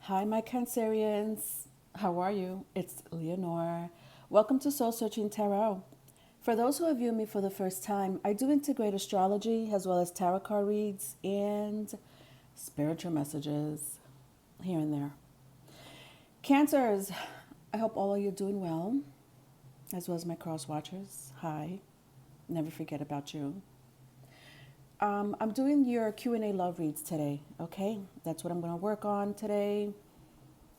Hi, my Cancerians. How are you? It's Leonor. Welcome to Soul Searching Tarot. For those who have viewed me for the first time, I do integrate astrology as well as tarot card reads and spiritual messages here and there. Cancers, I hope all of you are doing well, as well as my cross watchers. Hi, never forget about you. I'm doing your Q&A love reads today, okay? That's what I'm going to work on today.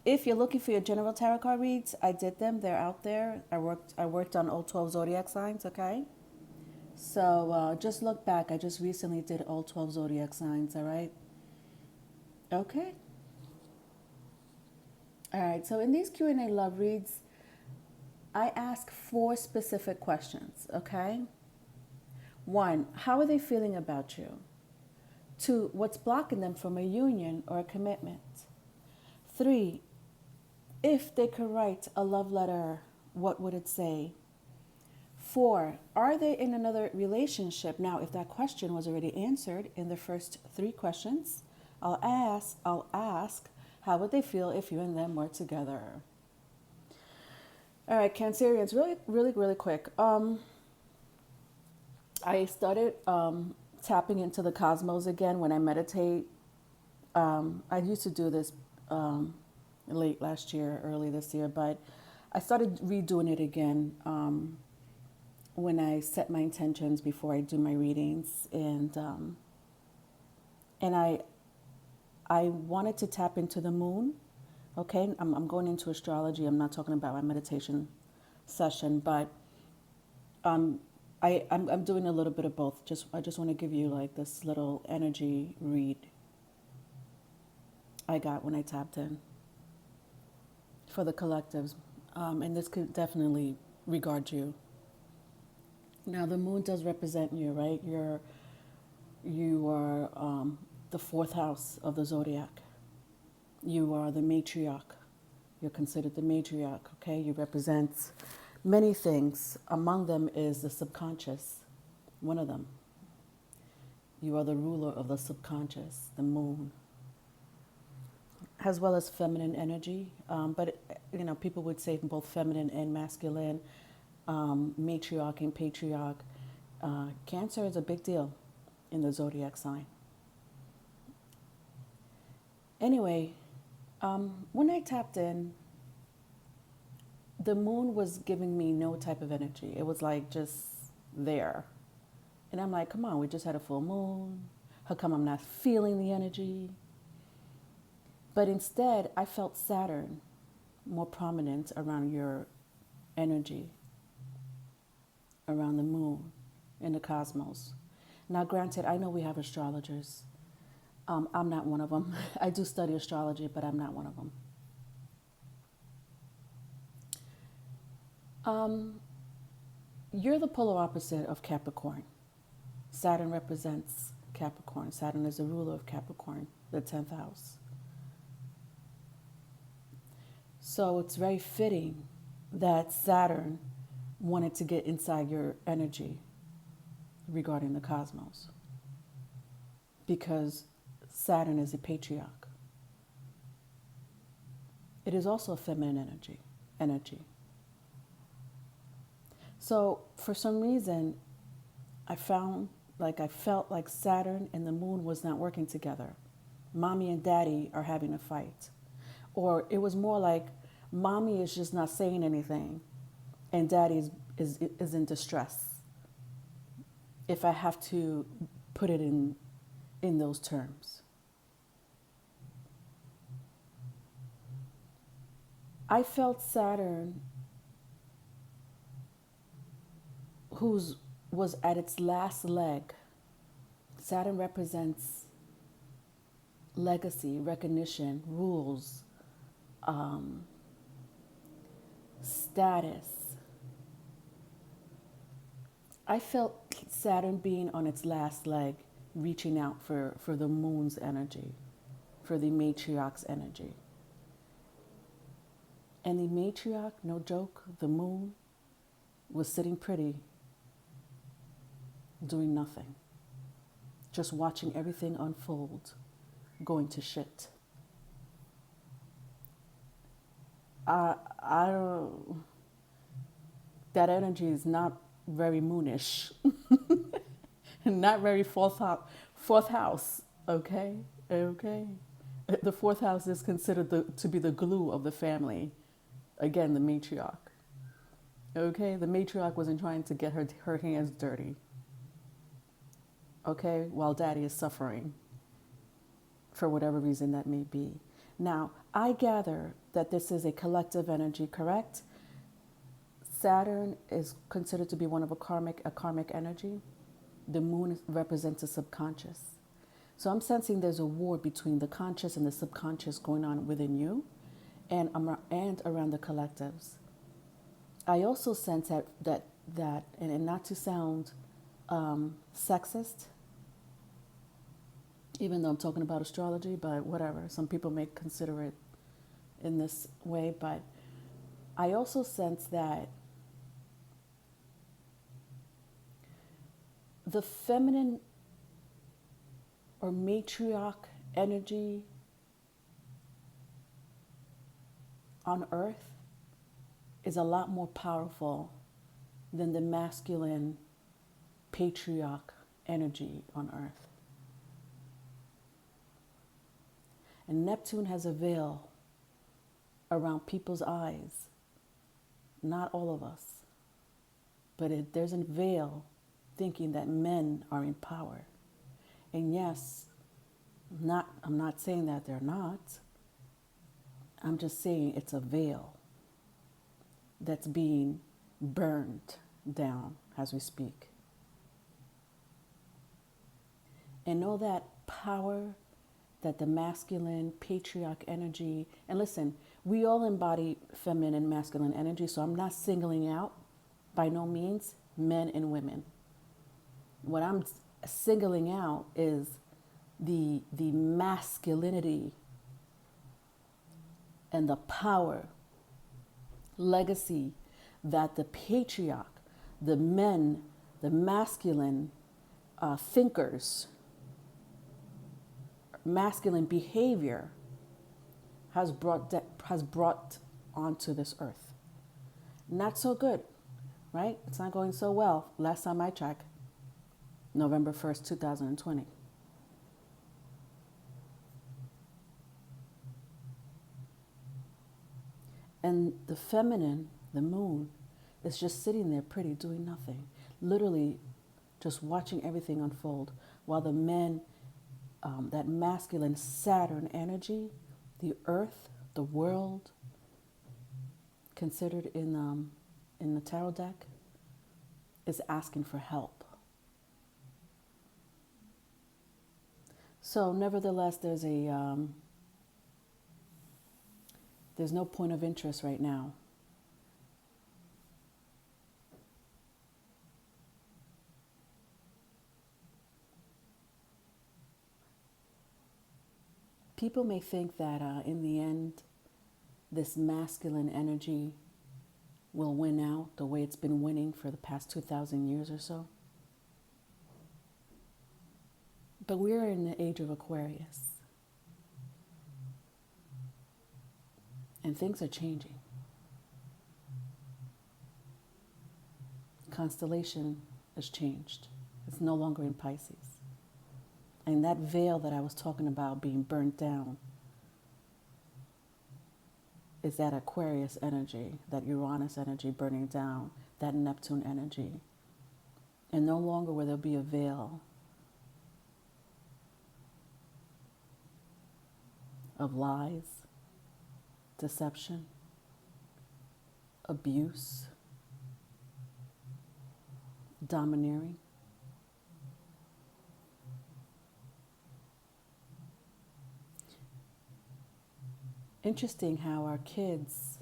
If you're looking for your general tarot card reads, I did them. They're out there. I worked on all 12 zodiac signs, okay? So just look back. I just recently did all 12 zodiac signs, all right? Okay. All right. So in these Q&A love reads, I ask 4 specific questions, okay? 1, how are they feeling about you? 2, what's blocking them from a union or a commitment? 3, if they could write a love letter, what would it say? 4, are they in another relationship? Now, if that question was already answered in the first 3 questions, I'll ask, how would they feel if you and them were together? All right, Cancerians, really quick. I started tapping into the cosmos again when I meditate. I used to do this late last year, early this year, but I started redoing it again when I set my intentions before I do my readings, and I wanted to tap into the moon. Okay, I'm going into astrology. I'm not talking about my meditation session, but I'm doing a little bit of both. I just want to give you like this little energy read I got when I tapped in for the collectives, and this could definitely regard you. Now the moon does represent you, right? You are the 4th house of the zodiac. You are the matriarch. You're considered the matriarch. Okay, you represent many things. Among them is the subconscious. One of them. You are the ruler of the subconscious, the moon, as well as feminine energy. But people would say both feminine and masculine, matriarch and patriarch. Cancer is a big deal in the zodiac sign. Anyway, when I tapped in, the moon was giving me no type of energy. It was like just there. And I'm like, come on, we just had a full moon. How come I'm not feeling the energy? But instead, I felt Saturn more prominent around your energy, around the moon in the cosmos. Now, granted, I know we have astrologers. I'm not one of them. I do study astrology, but I'm not one of them. You're the polar opposite of Capricorn. Saturn represents Capricorn. Saturn is the ruler of Capricorn, the 10th house. So it's very fitting that Saturn wanted to get inside your energy regarding the cosmos, because Saturn is a patriarch. It is also a feminine energy. So for some reason, I felt like Saturn and the moon was not working together. Mommy and daddy are having a fight. Or it was more like mommy is just not saying anything and daddy is in distress, if I have to put it in those terms. I felt Saturn, whose was at its last leg. Saturn represents legacy, recognition, rules, status. I felt Saturn being on its last leg, reaching out for the moon's energy, for the matriarch's energy. And the matriarch, no joke, the moon, was sitting pretty, doing nothing, just watching everything unfold, going to shit. I don't, that energy is not very moonish, not very fourth house. Okay, okay. The fourth house is considered to be the glue of the family. Again, the matriarch. Okay, the matriarch wasn't trying to get her hands dirty. Okay, while daddy is suffering for whatever reason that may be. Now, I gather that this is a collective energy, correct? Saturn is considered to be one of a karmic energy. The moon represents the subconscious. So I'm sensing there's a war between the conscious and the subconscious going on within you and around the collectives. I also sense that and not to sound sexist, even though I'm talking about astrology, but whatever. Some people may consider it in this way, but I also sense that the feminine or matriarch energy on earth is a lot more powerful than the masculine patriarch energy on earth. And Neptune has a veil around people's eyes. Not all of us, but there's a veil thinking that men are in power. And yes, I'm not saying that they're not. I'm just saying it's a veil that's being burned down as we speak. And know that power that the masculine patriarch energy, and listen, we all embody feminine and masculine energy, so I'm not singling out by no means men and women. What I'm singling out is the masculinity and the power, legacy that the patriarch, the men, the masculine thinkers, masculine behavior has brought onto this earth. Not so good, right? It's not going so well. Last time I checked, November 1st, 2020. And the feminine, the moon, is just sitting there pretty, doing nothing. Literally just watching everything unfold. While the men, that masculine Saturn energy, the earth, the world, considered in the tarot deck, is asking for help. So nevertheless, there's no point of interest right now. People may think that in the end, this masculine energy will win out the way it's been winning for the past 2,000 years or so. But we're in the age of Aquarius. And things are changing. Constellation has changed. It's no longer in Pisces. And that veil that I was talking about being burnt down is that Aquarius energy, that Uranus energy burning down, that Neptune energy. And no longer will there be a veil of lies, deception, abuse, domineering. Interesting how our kids,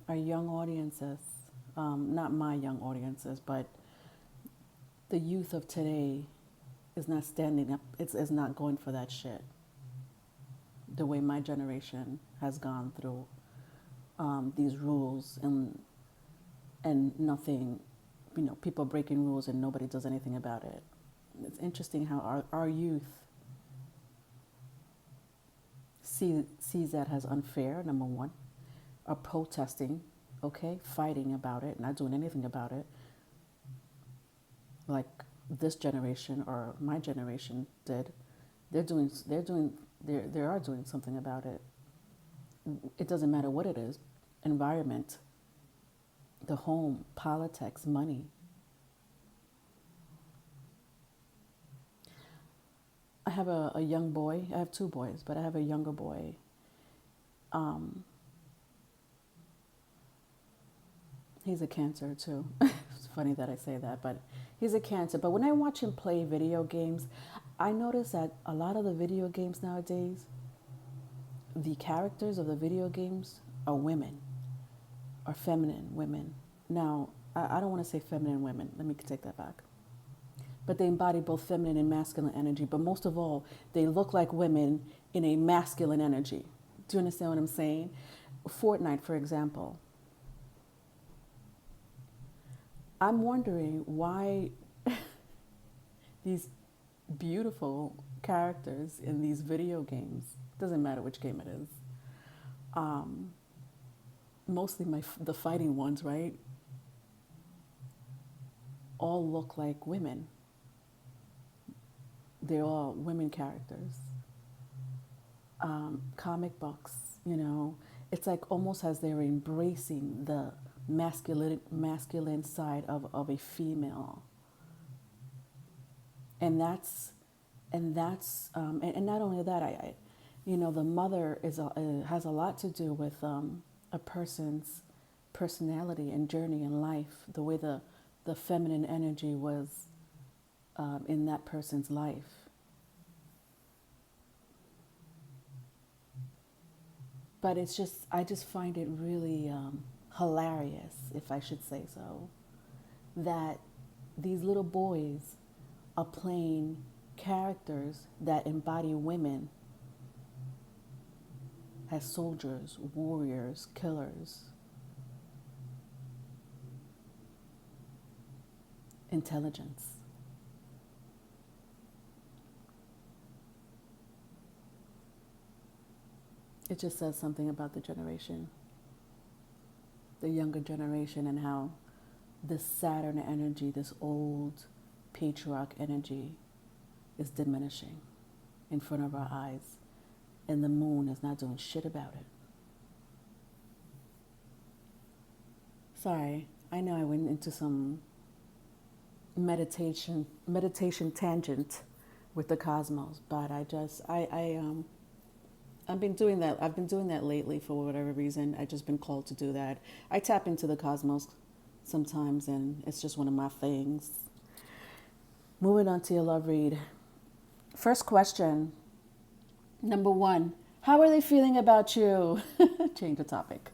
our young audiences, not my young audiences, but the youth of today is not standing up, is not going for that shit the way my generation has gone through these rules and nothing, people breaking rules and nobody does anything about it. It's interesting how our youth sees that as unfair, number one. are protesting, okay, fighting about it, not doing anything about it, like this generation or my generation did. They are doing something about it. It doesn't matter what it is, environment, the home, politics, money. I have a young boy. I have two boys, but I have a younger boy. Um, he's a Cancer too. It's funny that I say that, but he's a Cancer. But when I watch him play video games, I notice that a lot of the video games nowadays, the characters of the video games are women, are feminine women. Now, I don't want to say feminine women. Let me take that back. But they embody both feminine and masculine energy. But most of all, they look like women in a masculine energy. Do you understand what I'm saying? Fortnite, for example. I'm wondering why these beautiful characters in these video games, doesn't matter which game it is, mostly the fighting ones, right, all look like women. They're all women characters. Comic books, it's like almost as they're embracing the masculine side of a female. And not only that, the mother has a lot to do with a person's personality and journey in life, the way the feminine energy was in that person's life. But I just find it really hilarious, if I should say so, that these little boys are playing characters that embody women as soldiers, warriors, killers, intelligence. It just says something about the generation, the younger generation, and how this Saturn energy, this old patriarch energy, is diminishing in front of our eyes, and the moon is not doing shit about it. Sorry, I know I went into some meditation tangent with the cosmos, but I've been doing that. I've been doing that lately for whatever reason. I've just been called to do that. I tap into the cosmos sometimes, and it's just one of my things. Moving on to your love read. First question. Number 1, how are they feeling about you? Change the topic.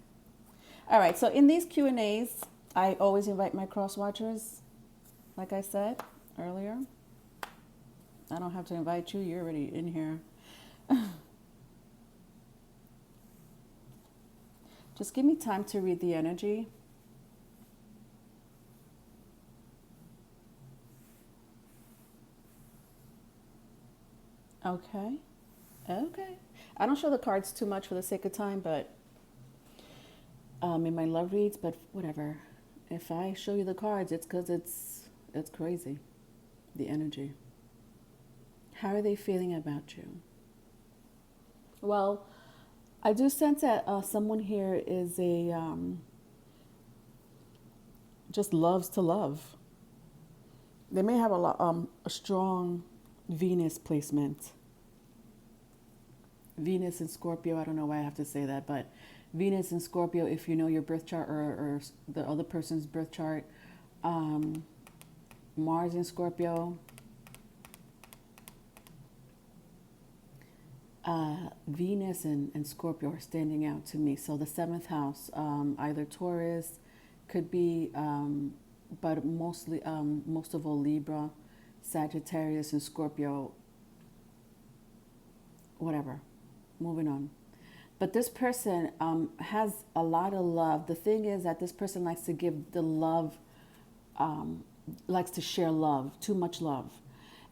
All right, so in these Q&As, I always invite my cross watchers, like I said earlier. I don't have to invite you. You're already in here. Just give me time to read the energy. Okay. I don't show the cards too much for the sake of time, but in my love reads, but whatever. If I show you the cards, it's because it's crazy, the energy. How are they feeling about you? Well, I do sense that someone here is just loves to love. They may have a strong Venus placement. Venus in Scorpio, I don't know why I have to say that, but Venus in Scorpio, if you know your birth chart or the other person's birth chart, Mars in Scorpio, Venus and Scorpio are standing out to me. So the 7th house, either Taurus, could be, but most of all Libra, Sagittarius, and Scorpio, whatever. Moving on. But this person has a lot of love. The thing is that this person likes to give the love, likes to share love, too much love.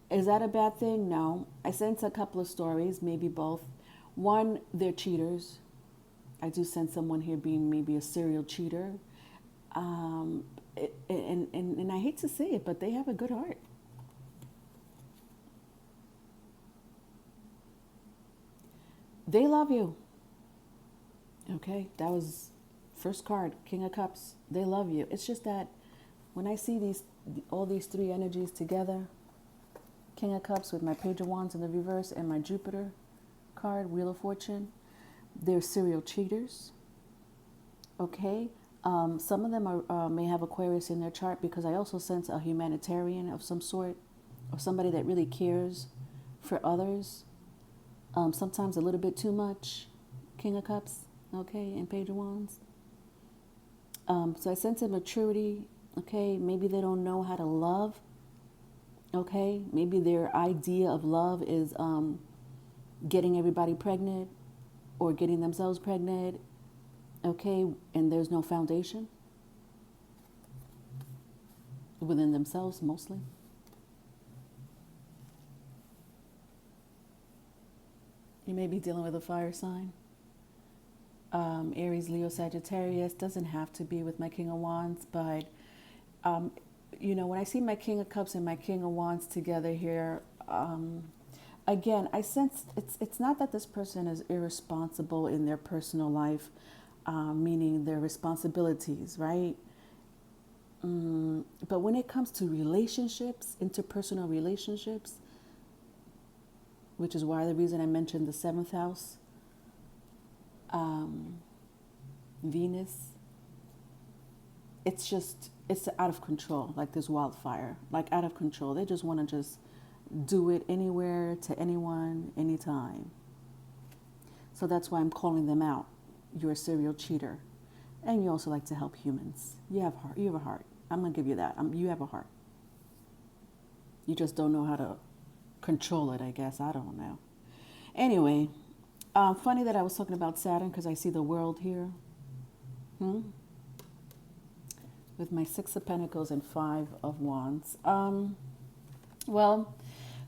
Is that a bad thing? No. I sense a couple of stories, maybe both. One, they're cheaters. I do sense someone here being maybe a serial cheater. Um, and I hate to say it, but they have a good heart. They love you. Okay, that was first card, King of Cups. They love you. It's just that when I see all these three energies together, King of Cups with my Page of Wands in the reverse and my Jupiter card, Wheel of Fortune, they're serial cheaters. Okay, some of them may have Aquarius in their chart, because I also sense a humanitarian of some sort, or somebody that really cares for others. Sometimes a little bit too much, King of Cups, okay, and Page of Wands. So I sense a maturity, okay, maybe they don't know how to love, okay, maybe their idea of love is getting everybody pregnant or getting themselves pregnant, okay, and there's no foundation within themselves mostly. You may be dealing with a fire sign. Aries, Leo, Sagittarius. Doesn't have to be with my King of Wands, but when I see my King of Cups and my King of Wands together here, again, I sense it's not that this person is irresponsible in their personal life, meaning their responsibilities, right? But when it comes to relationships, interpersonal relationships, which is why the reason I mentioned the 7th house, Venus, it's out of control, like this wildfire, like out of control. They just want to just do it anywhere, to anyone, anytime. So that's why I'm calling them out. You're a serial cheater. And you also like to help humans. You have heart. You have a heart. I'm going to give you that. You have a heart. You just don't know how to control it, I guess. I don't know. Anyway, funny that I was talking about Saturn, because I see the world here. With my 6 of Pentacles and 5 of Wands. Well,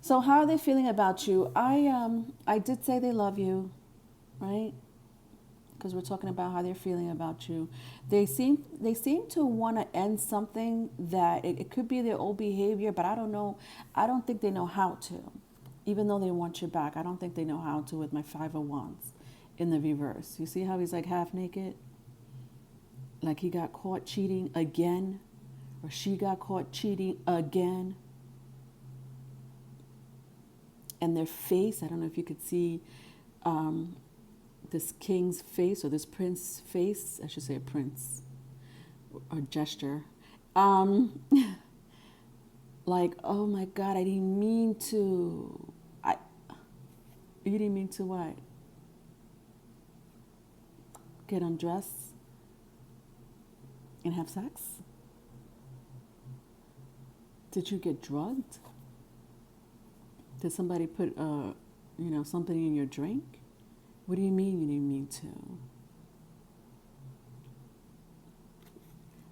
so how are they feeling about you? I did say they love you, right? Because we're talking about how they're feeling about you. They seem to want to end something that it could be their old behavior, but I don't know. I don't think they know how to. Even though they want you back, I don't think they know how to with my 5 of Wands in the reverse. You see how he's like half naked? Like he got caught cheating again, or she got caught cheating again. And their face, I don't know if you could see this king's face or this prince's face. I should say a prince or gesture. Like, oh my God, I didn't mean to. You didn't mean to what? Get undressed and have sex? Did you get drugged? Did somebody put, something in your drink? What do you mean you didn't mean to?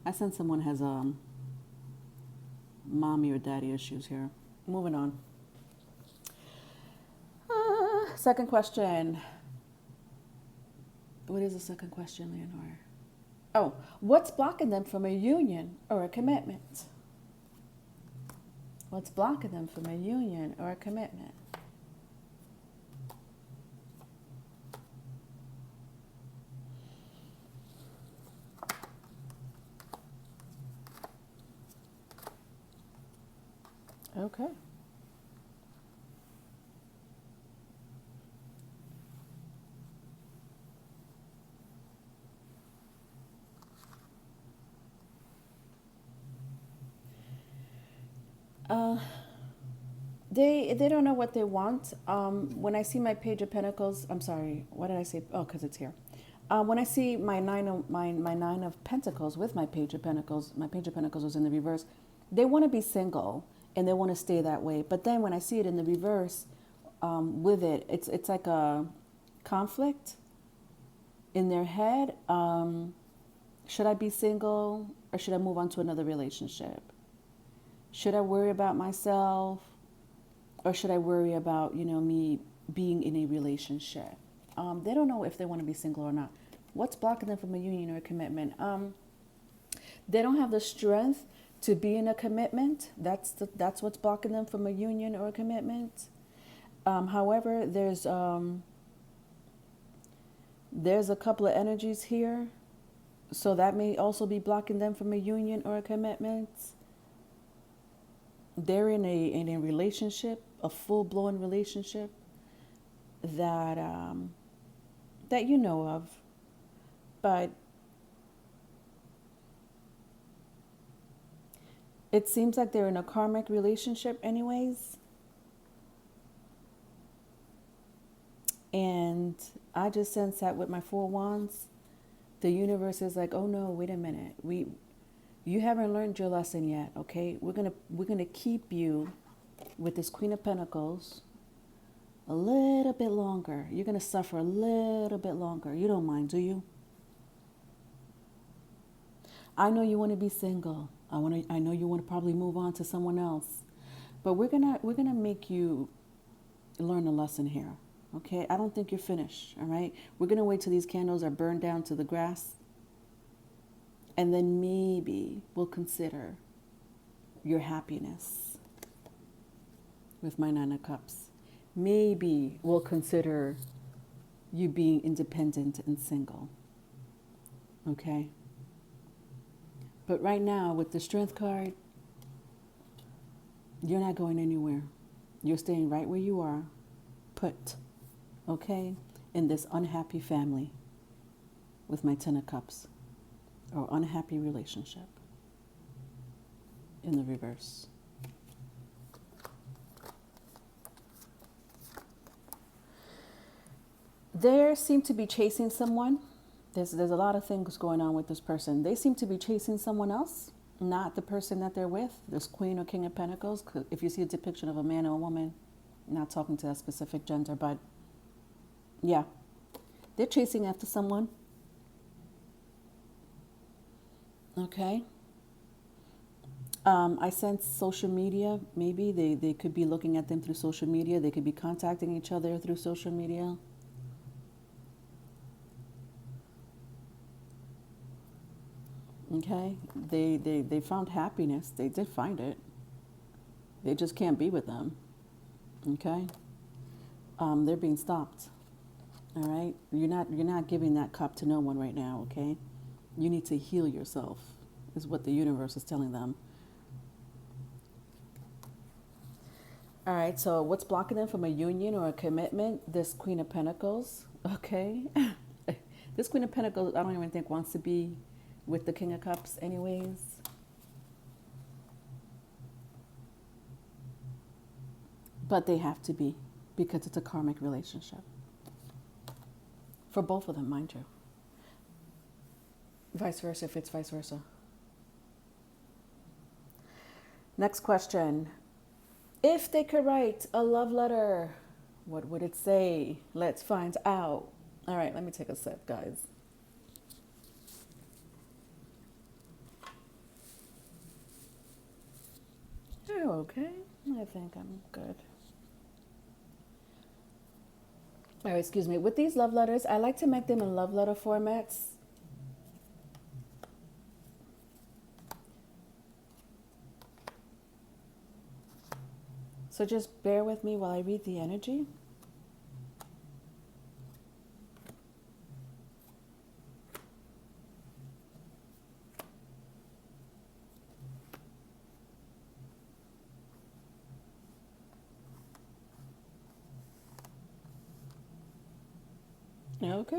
I sense someone has mommy or daddy issues here. Moving on. Second question. What is the second question, Leonor? Oh, what's blocking them from a union or a commitment? What's blocking them from a union or a commitment? Okay. They don't know what they want. When I see my Page of Pentacles, I'm sorry, what did I say? Oh, because it's here. When I see my nine of Pentacles with my Page of Pentacles was in the reverse. They want to be single and they want to stay that way. But then when I see it in the reverse, with it, it's like a conflict in their head. Should I be single or should I move on to another relationship? Should I worry about myself or should I worry about, me being in a relationship? They don't know if they want to be single or not. What's blocking them from a union or a commitment? They don't have the strength to be in a commitment. That's what's blocking them from a union or a commitment. However, there's a couple of energies here, so that may also be blocking them from a union or a commitment. They're in a relationship, a full-blown relationship that that you know of, but it seems like they're in a karmic relationship anyways. And I just sense that with my 4 wands, the universe is like, oh no, wait a minute. You haven't learned your lesson yet, okay? We're gonna keep you with this Queen of Pentacles a little bit longer. You're gonna suffer a little bit longer. You don't mind, do you? I know you want to be single. I know you want to probably move on to someone else. But we're gonna make you learn a lesson here. Okay? I don't think you're finished, all right? We're gonna wait till these candles are burned down to the grass. And then maybe we'll consider your happiness with my 9 of Cups. Maybe we'll consider you being independent and single. Okay? But right now, with the Strength card, you're not going anywhere. You're staying right where you are, put, okay, in this unhappy family with my 10 of Cups, or unhappy relationship in the reverse. They seem to be chasing someone. There's a lot of things going on with this person. They seem to be chasing someone else, not the person that they're with, this Queen or King of Pentacles. If you see a depiction of a man or a woman, not talking to a specific gender, but yeah, they're chasing after someone. Okay. I sense social media. Maybe they could be looking at them through social media. They could be contacting each other through social media. Okay. They found happiness. They did find it. They just can't be with them. Okay. They're being stopped. All right. You're not giving that cup to no one right now. Okay. You need to heal yourself, is what the universe is telling them. All right, so what's blocking them from a union or a commitment? This Queen of Pentacles, okay? This Queen of Pentacles, I don't even think wants to be with the King of Cups anyways. But they have to be, because it's a karmic relationship. For both of them, mind you. Vice versa, if it's vice versa. Next question. If they could write a love letter, what would it say? Let's find out. All right, let me take a sip, guys. Oh, okay. I think I'm good. All right, excuse me. With these love letters, I like to make them in love letter formats. So just bear with me while I read the energy. Okay.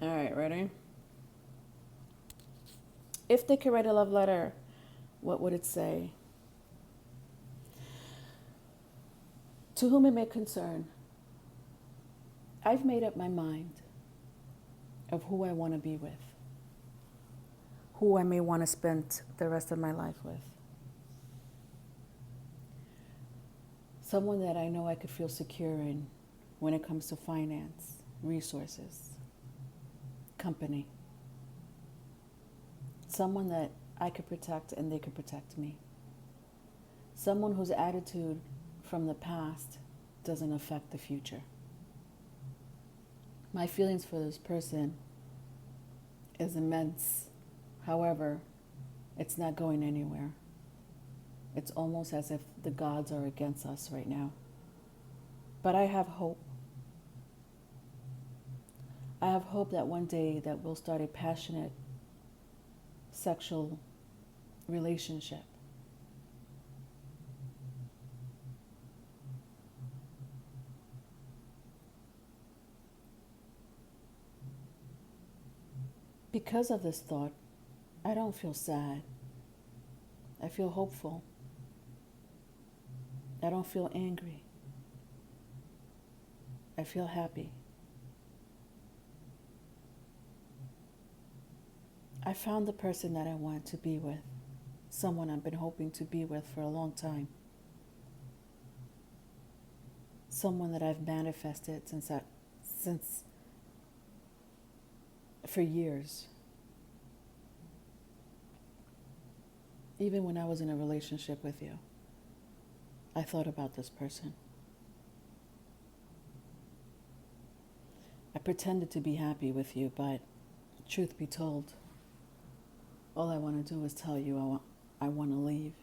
All right, ready? If they could write a love letter, what would it say? To whom it may concern, I've made up my mind of who I want to be with, who I may want to spend the rest of my life with. Someone that I know I could feel secure in when it comes to finance, resources, company. Someone that I could protect and they could protect me. Someone whose attitude from the past doesn't affect the future. My feelings for this person is immense. However, it's not going anywhere. It's almost as if the gods are against us right now. But I have hope. I have hope that one day that we'll start a passionate sexual relationship. Because of this thought, I don't feel sad. I feel hopeful. I don't feel angry. I feel happy. I found the person that I want to be with, someone I've been hoping to be with for a long time, someone that I've manifested since for years. Even when I was in a relationship with you, I thought about this person. I pretended to be happy with you, but truth be told, all I want to do is tell you I want to leave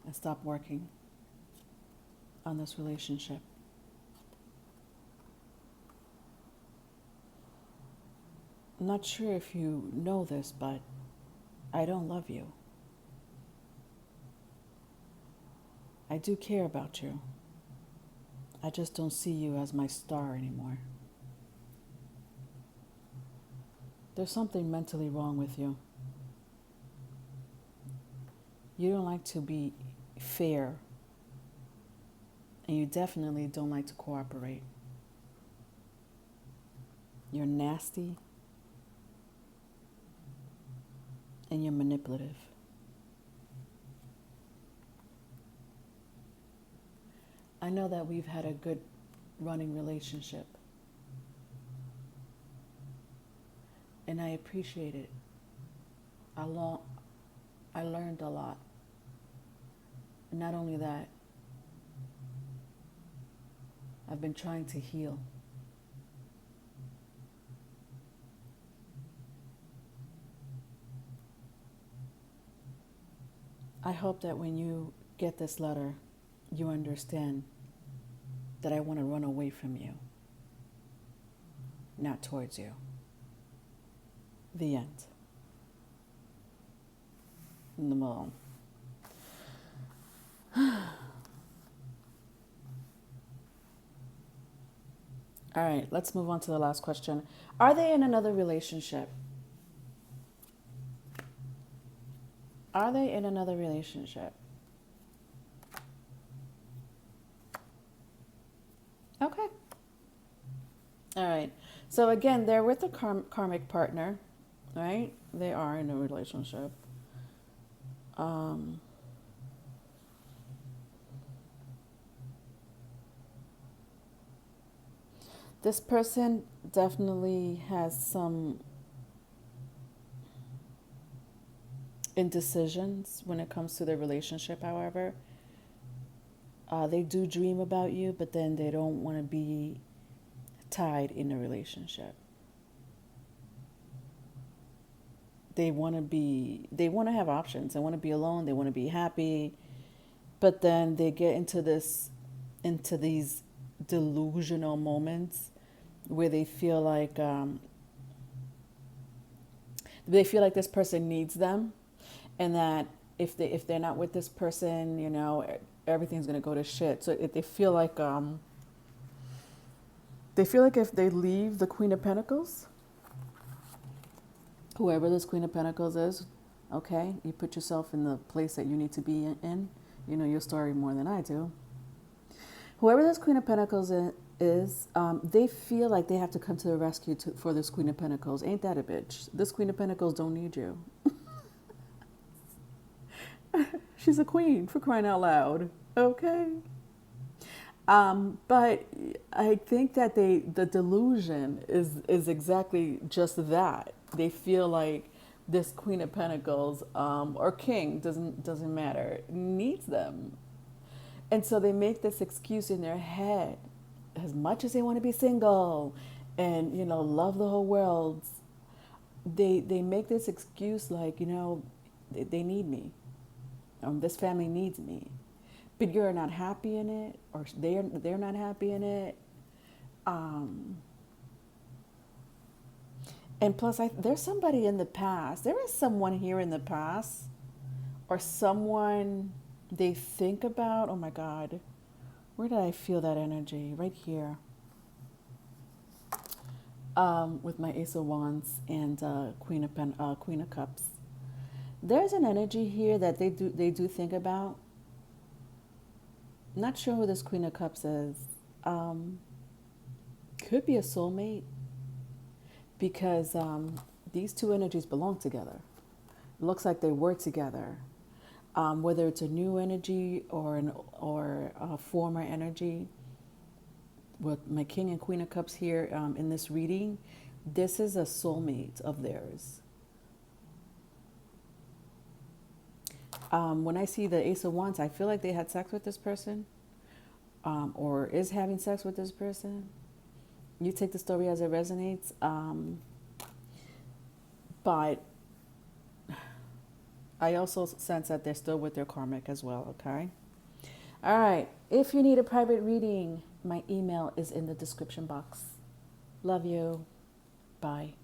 and stop working on this relationship. I'm not sure if you know this, but I don't love you. I do care about you. I just don't see you as my star anymore. There's something mentally wrong with you. You don't like to be fair, and you definitely don't like to cooperate. You're nasty, and you're manipulative. I know that we've had a good running relationship, and I appreciate it. I learned a lot. And not only that, I've been trying to heal. I hope that when you get this letter, you understand that I want to run away from you, not towards you. The end. In the middle. All right, let's move on to the last question. Are they in another relationship? Are they in another relationship? Okay. All right. So again, they're with a karmic partner, right? They are in a relationship. This person definitely has some indecisions when it comes to their relationship, however. They do dream about you, but then they don't want to be tied in a relationship. They want to have options. They want to be alone. They want to be happy. But then they get into these delusional moments where they feel like this person needs them, and that if they're not with this person, everything's gonna go to shit. So they feel like if they leave the Queen of Pentacles, whoever this Queen of Pentacles is, okay, you put yourself in the place that you need to be in. You know your story more than I do. Whoever this Queen of Pentacles is, they feel like they have to come to the rescue for this Queen of Pentacles. Ain't that a bitch? This Queen of Pentacles don't need you. She's a queen, for crying out loud. Okay. But I think that the delusion is exactly just that. They feel like this Queen of Pentacles, or King, doesn't matter, needs them. And so they make this excuse in their head, as much as they want to be single and, you know, love the whole world, they make this excuse like, you know, they need me. This family needs me. But you're not happy in it, or they're not happy in it. Um, and plus, there's somebody in the past. There is someone here in the past, or someone they think about. Oh my God, where did I feel that energy? Right here. With my Ace of Wands and Queen of Cups. There's an energy here that they do think about. Not sure who this Queen of Cups is. Um, could be a soulmate because these two energies belong together. It looks like they work together. Whether it's a new energy or a former energy, with my King and Queen of Cups here in this reading, this is a soulmate of theirs. When I see the Ace of Wands, I feel like they had sex with this person, or is having sex with this person. You take the story as it resonates, but I also sense that they're still with their karmic as well, okay? All right. If you need a private reading, my email is in the description box. Love you. Bye.